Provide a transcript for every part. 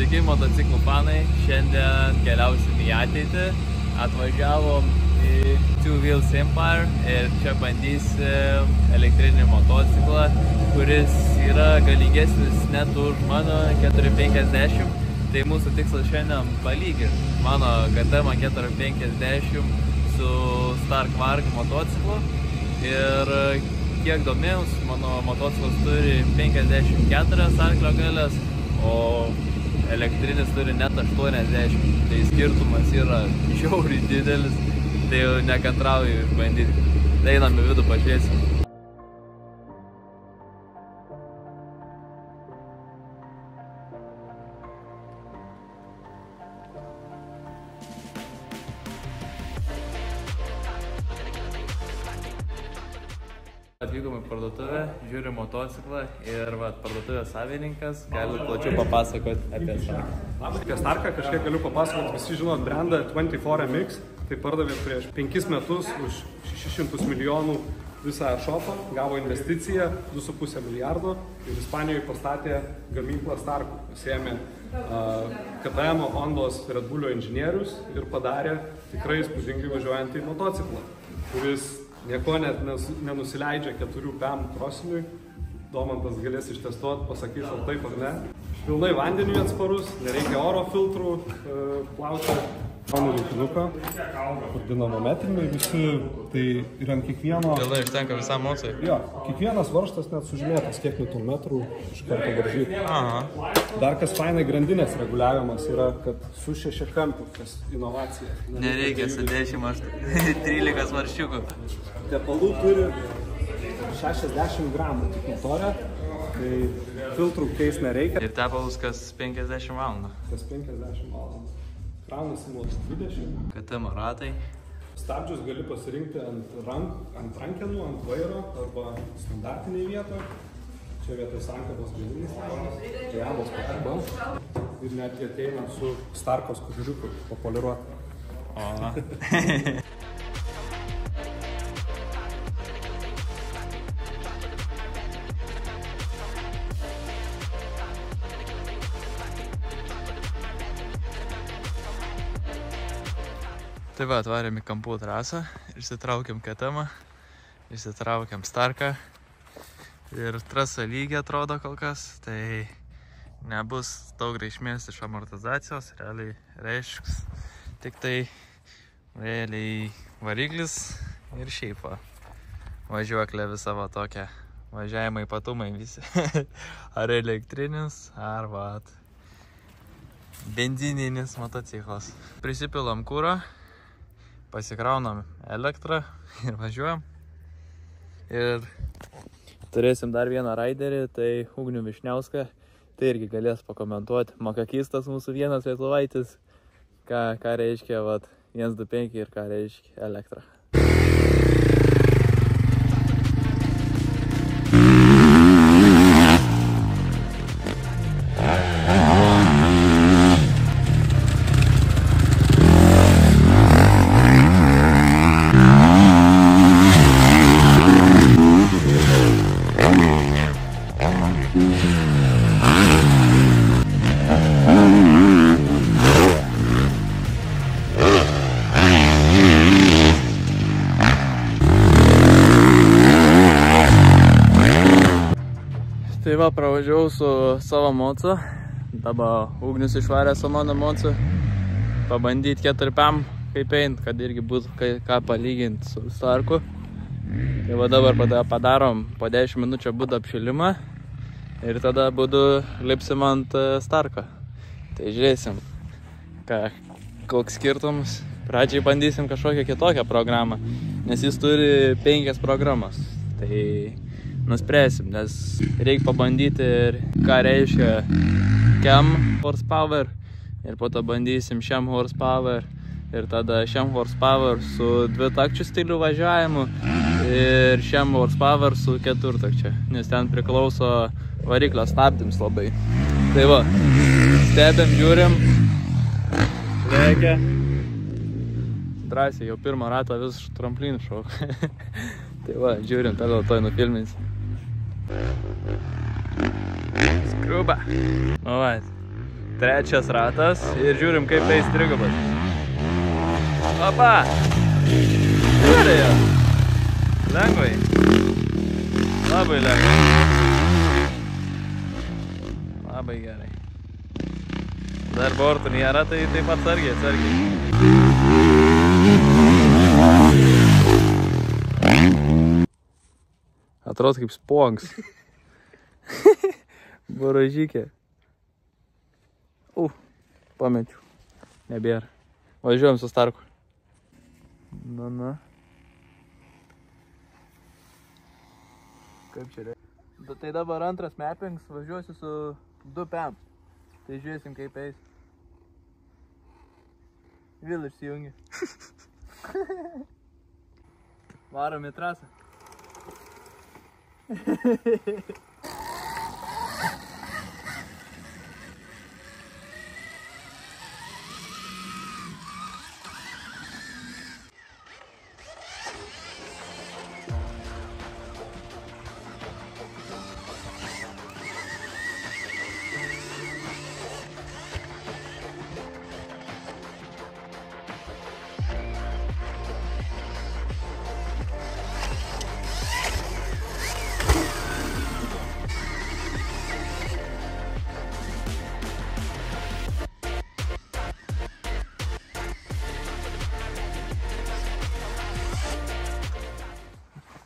Sveiki motociklų fanai, šiandien keliausim į ateitį. Atvažiavom į Two Wheels Empire ir čia bandysim elektrinį motociklą, kuris yra galingesnis net už mano 450. Tai mūsų tikslas šiandien palyginti mano KTM 450 su Stark Varg motociklu. Ir kiek domėjus, mano motociklas turi 54 arklio galės, o elektrinis turi net 80. Tai skirtumas yra žiauriai didelis, tai jau nekantrauju išbandyti. Tai einam į vidų, pažiūrėsim. Atvykom į parduotuvę, žiūrim motociklą ir parduotuvės savininkas gali plačiau papasakoti apie Starką. Apie Starką kažkiek galiu papasakoti, visi žinot brandą 24MX, tai pardavė prieš 5 metus už 600 milijonų visą shopą, gavo investiciją 2,5 milijardo ir Ispanijoje pastatė gamyklą Starkų. Pasiėmė KTM, Hondos, Red Bullio inžinierius ir padarė tikrai įspūdingai važiuojantį motociklą, kuris nieko net nenusileidžia 4 PM krosiniui. Domantas galės ištestuoti, pasakys ar taip ar ne. Pilnai vandeniui atsparus, nereikia oro filtrų plauti. Mano laikinuką, kur dinamometriniai visi, tai ir ant kiekvieno... Pilnai užtenka visam mocai? Jo, kiekvienas varžtas net sužymėtas, kiek newtonmetrų iš karto varžyti. Dar kas fainai grandinės reguliavimas yra, kad su 6 kampų, kas inovacija. Nereikia su 13 marščiukų. Tepalų turi 60 gramų tik motorė, tai filtrų keis nereikia. Ir tepalus kas 50 valandų. Kas 50 valandų. Kraunasi nuo 20. KTM ratai. Stabdžius gali pasirinkti ant rankenų, ant vairo arba standartiniai vietoje. Čia vietoj sankabos galinis stabdis, Jabos pakarba. Ir netgi ateina su Starkos kužiuku papoliruoti. Tai va, atvarėm į kampų trasą, išsitraukėm KTM, išsitraukėm Starką ir trasa lygiai atrodo kol kas, tai nebus daug reikšmės iš amortizacijos, realiai reišks tik tai realiai variklis ir šiaip va, važiuoklė visa va tokia, važiavimo ypatumai visi, ar elektrinis, ar va, benzininis motociklas. Prisipilam kūro, pasikraunam elektrą ir važiuojam. Ir turėsim dar vieną raiderį, tai Ugnių Višniauską. Tai irgi galės pakomentuoti. Makakistas mūsų vienas lietuvaitis, ką reiškia 125 ir ką reiškia elektra. Tai va, pravažiavau su savo mocu, dabar Ugnius išvarė su mano mocu, pabandyti 4 PM kaip eint, kad irgi būtų ką palyginti su Starku. Tai va dabar padarom po 10 minučių būdą apšilimą ir tada būdu lipsim ant Starko. Tai žiūrėsim, koks skirtumas. Pradžiai bandysim kažkokią kitokią programą, nes jis turi 5 programas. Tai nuspręsim, nes reikia pabandyti ir ką reiškia KEM horsepower ir po to bandysim šiam horsepower ir tada šiam horsepower su 2-takčių stilių važiavimu ir šiam horsepower su 4-takčiu, nes ten priklauso variklio stabdyms labai. Tai va, stebėm, žiūrim, reikia. Drąsiai jau pirmą ratą vis tramplin šok. Tai va, žiūrim, toliau toj nufilminsim. Skruba. Nu va, Trečias ratas ir žiūrim, kaip eis trigubas. Opa! Gerai jo. Lengvai. Labai lengvai. Labai gerai. Dar bortų nėra, tai taip atsargiai. Atrodo kaip spongs. Boražykė. Pamečiau. Nebėra. Važiuojam su Starku. Na. Kaip čia reikia? Tai dabar antras mappings, važiuosiu su 2 PEM. Tai žiūrėsim kaip eis. Vėl išsijungi. Varom į trasą.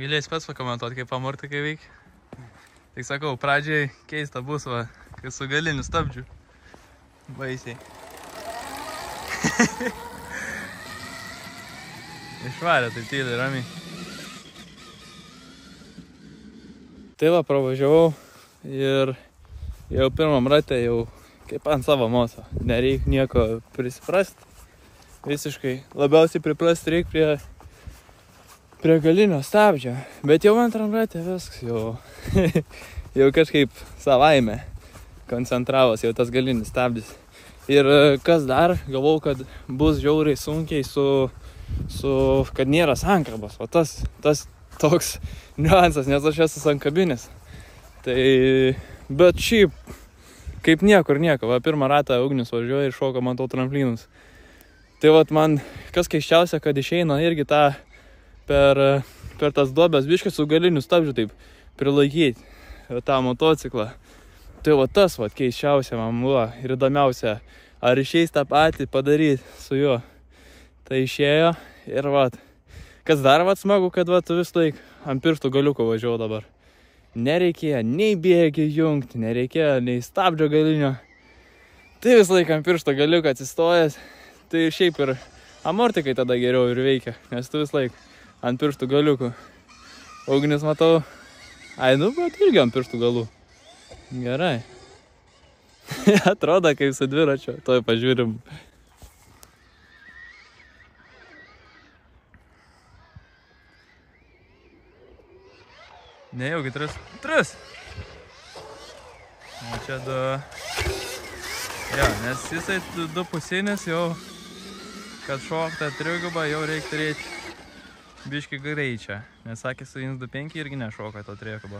Galės pats pakomentuoti, kaip amorti kai veikia. Tik sakau, pradžiai keista bus, va, kai su galiniu stabdžiu. Baisiai. Išvarė, tai tyliai, ramiai. Tai va, pravažiavau ir jau pirmam rate jau kaip ant savo moto. Nereik nieko prisiprasti. Visiškai. Labiausiai priprasti reik prie galinio stabdžio. Bet jau antram rate viskas jau kažkaip savaime koncentravos jau tas galinis stabdis. Ir kas dar, galvau, kad bus žiauriai sunkiai kad nėra sankabos. O tas toks niuansas, nes aš esu sankabinis. Tai, bet šiaip, kaip niekur nieko. Va, pirmą ratą Ugnius važiuoja ir šoka man to tramplynus. Tai vat man, kas keisčiausia, kad išeina irgi tą per tas duobės biškį su galiniu stabdžiu taip prilaikyti tą motociklą. Tai va tas vat keisčiausia man buvo ir įdomiausia, ar išeis tą patį padaryti su juo. Tai išėjo ir vat. Kas dar vat smagu, kad vat vis laik ant pirštų galiuko važiuoju dabar. Nereikėjo nei bėgį jungti, nereikėjo nei stabdžio galinio. Tai vis laik ant piršto galiuko atsistojęs. Tai šiaip ir amortikai tada geriau ir veikia, nes tu vis laik ant pirštų galiukų. Ugnis matau. Bet irgi ant pirštų galų. Gerai. Atrodo kaip su dviračio. Toj pažiūrim. Nejaugi 3. O čia 2. Jo, nes jisai 2 pusinis jau, kad šoktą trigubą jau reikia turėti biškį greičia, nes sakė su 1.2.5 irgi nešoka to trigubą.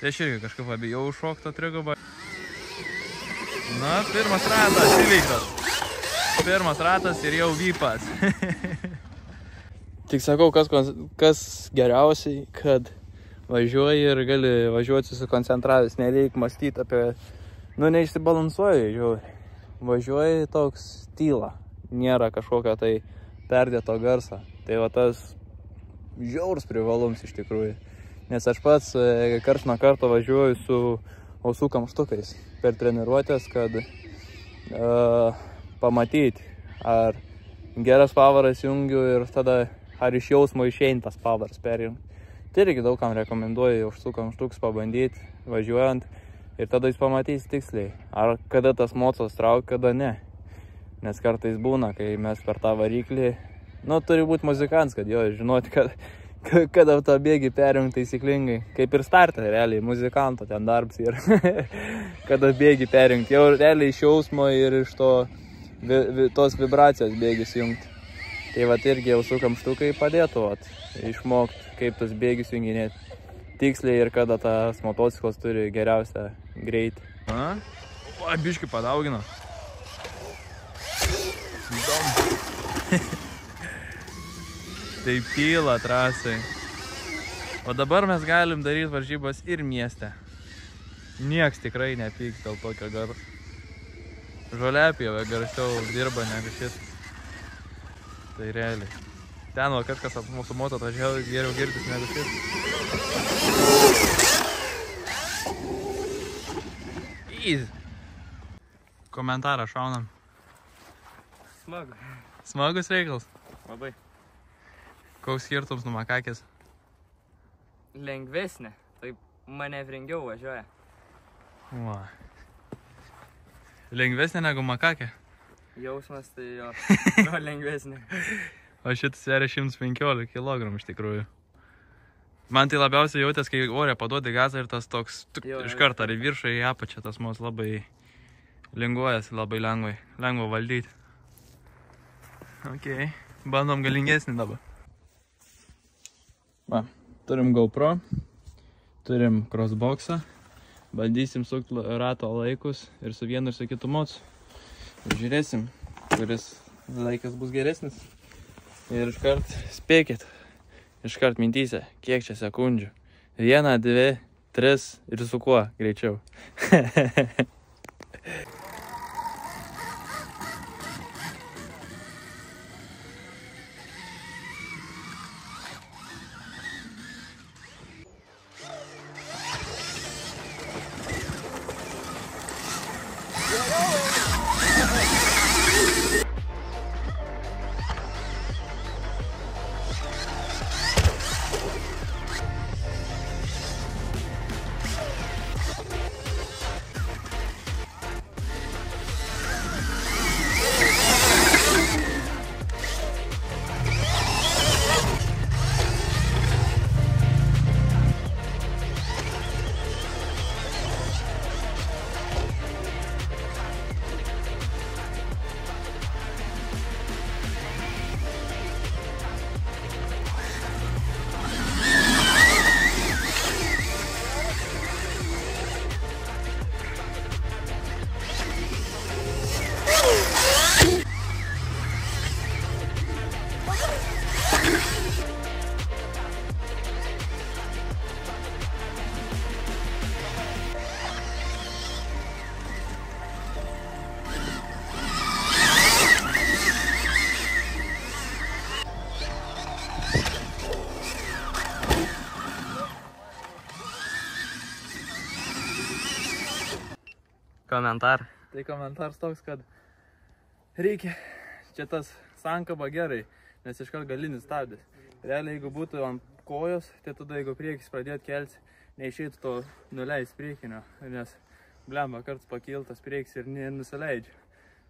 Tai aš irgi kažkaip abijau šokto trigubą. Na, pirmas ratas įveiktas. Pirmas ratas ir jau vypas. Tik sakau, kas geriausiai, kad važiuoji ir gali važiuoti susikoncentravęs, nereik mąstyti apie... neišsibalansuoji, žiūri. Važiuoji toks tyla. Nėra kažkokio tai perdėto garso. Tai va tas žiaurus privalums iš tikrųjų. Nes aš pats karts nuo karto važiuoju su ausų kamštukais per treniruotės, kad pamatyti, ar geras pavaras jungiu ir tada ar iš jausmo išeina tas pavaras perjungi. Tai irgi daug kam rekomenduoju ausų kamštukus pabandyti važiuojant ir tada jis pamatys tiksliai, ar kada tas mocas traukia, kada ne. Nes kartais būna, kai mes per tą variklį, turi būti muzikants, kad jo žinoti, kada tą bėgį perjungti taisyklingai. Kaip ir startą, realiai, muzikanto ten darbs ir kada bėgį perjungti. Jau realiai iš jausmo ir iš tos vibracijos bėgis jungti. Tai vat irgi ausų kamštukai padėtų išmokti, kaip tas bėgis junginėti tiksliai ir kada tas motociklas turi geriausią greitį. O, biškį padaugino. Tai pyla trasai. O dabar mes galim daryti varžybas ir mieste. Nieks tikrai nepyks dėl tokio garso. Žoliapjovė garsiau dirba negu šis. Tai realiai. Ten va kažkas ap mūsų moto atvažiavo geriau girdis negu šis. Easy. Komentarą šaunam. Smagu. Smagus reikalas. Labai. Koks skirtums nuo makakės? Lengvesnė. Taip manevringiau važiuoja. Va. Lengvesnė negu makakė? Jausmas tai jo. Lengvesnė. O šitas sveria 115 kg iš tikrųjų. Man tai labiausiai jautės, kai ore paduodi gazą ir tas toks iš karto ar į viršą, į apačią tas mūsų labai linguojasi, labai lengvai. Lengva valdyti. Ok, bandom galingesnį dabar. Va, turim GoPro, turim crossboxą, bandysim sukti rato laikus ir su vienu ir su kitu mocu. Žiūrėsim, kuris laikas bus geresnis. Ir iškart spėkit, iškart mintyse, kiek čia sekundžių. 1, 2, 3 ir su kuo greičiau. Komentar. Tai komentaras toks, kad reikia čia tas sankaba gerai, nes iškart galinis stabdis. Realiai, jeigu būtų ant kojos, tai tada jeigu priekis pradėt kelti, neišeitų to nuleis priekinio, nes blemba karts pakiltas priekis ir nusileidžia.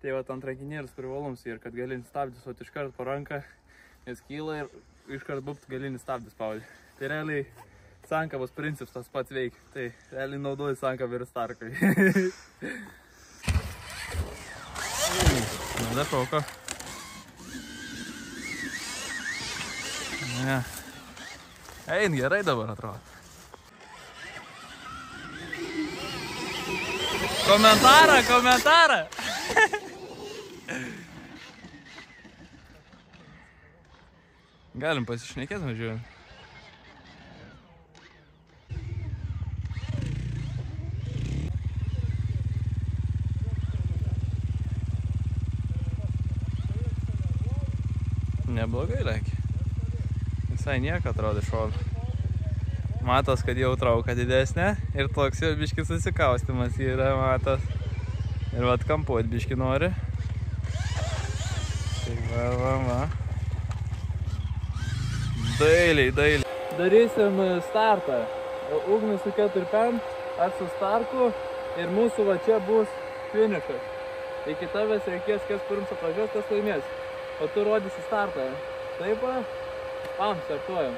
Tai va ant rankinėrius privalums ir kad galinis stabdis, o iškart po ranką, nes kyla ir iškart būtų galinis stabdis spaudė. Tai realiai sankabos principas tas pats veikia, tai realiai naudoju sankabą ir starkai. Neprauko. Ne. Ein, gerai dabar atrodo. Komentarą! Galim pasišnekėti, važiuojam. Neblogai lėkia. Visai nieko atrodo šoną. Matos, kad jau trauka didesnė ir toks jau biški susikaustimas yra, matos. Ir vat kampuot biški nori. Tai va. Dailiai. Darysim startą. Ugnis su 4-5, aš su starku ir mūsų va čia bus finišas. Iki tavęs reikės, kas pirms atvažiuos, kas laimės. O tu rodysi startą. Taip va? Pam, startuojam.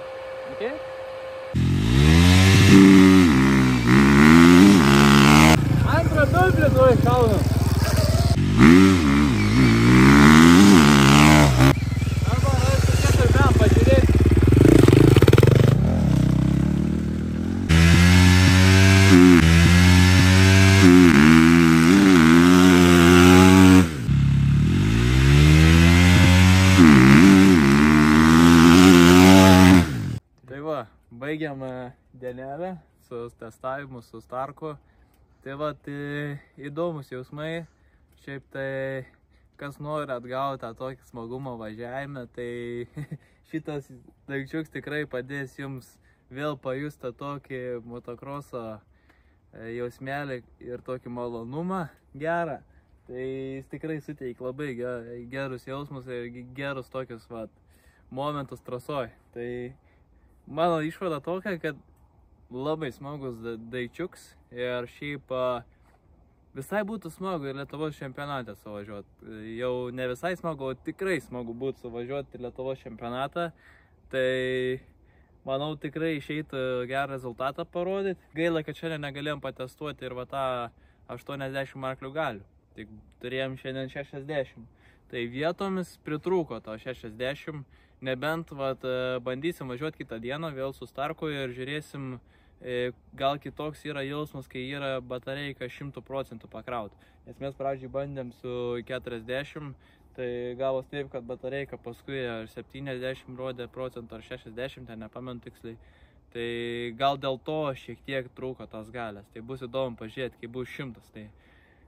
Ok? Antrą dublį duoj šaunam. Arba su 4-5 pažiūrėti. baigiam dienelę su testavimu, su Starku. Tai va, įdomus jausmai. Šiaip tai, kas nori atgauti tą tokį smagumą važiavime, tai šitas daikčiuks tikrai padės jums vėl pajusti tokį motokroso jausmelį ir tokį malonumą gerą. Tai jis tikrai suteikia labai gerus jausmus ir gerus tokius momentus trasoj. Tai mano išvada tokia, kad labai smagus daikčiuks ir šiaip visai būtų smagu ir Lietuvos čempionate suvažiuoti. Jau ne visai smagu, o tikrai smagu būtų suvažiuoti Lietuvos čempionatą. Tai manau tikrai išeitų gerą rezultatą parodyti. Gaila, kad šiandien negalėjom patestuoti ir va tą 80 arklių galių. Tik turėjom šiandien 60. Tai vietomis pritrūko to 60. Nebent bandysim važiuoti kitą dieną vėl su Starku ir žiūrėsim, gal kitoks yra jausmas, kai yra batareika 100% pakraut. Nes mes pradžiai bandėm su 40, tai gavos taip, kad batareika paskui 70 rodė procentų ar 60, ten nepamenu tiksliai. Tai gal dėl to šiek tiek trūko tos galės. Tai bus įdomu pažiūrėti, kai bus 100. Tai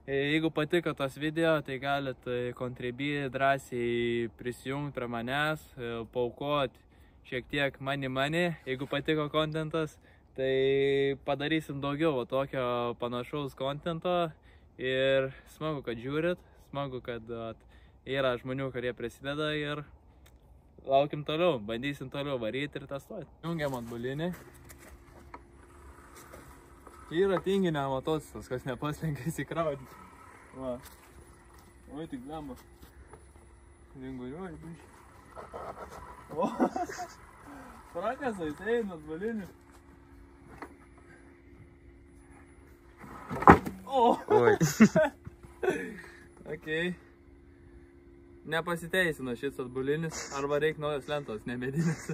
jeigu patiko tas video, tai galit Contribui drąsiai prisijungti prie manęs, paaukoti šiek tiek money. Jeigu patiko kontentas, tai padarysim daugiau tokio panašaus kontento ir smagu, kad žiūrit, smagu, kad yra žmonių, kurie prisideda ir laukim toliau, bandysim toliau varyti ir testuoti. Jungiam atbulinį. Čia yra tinginio motociklas, kas nepaslenkia įsikrauti. Va. Oi, tik blemba. Linguriuoji, biškai. O, prakasai, eina atbulinį. O! Oi. Okei. Nepasiteisino šis atbulinis, arba reik naujos lentos, ne medinės.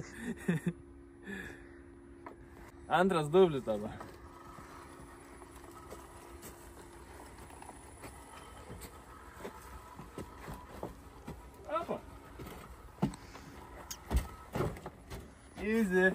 Antras dublis dabar. Opa. Easy.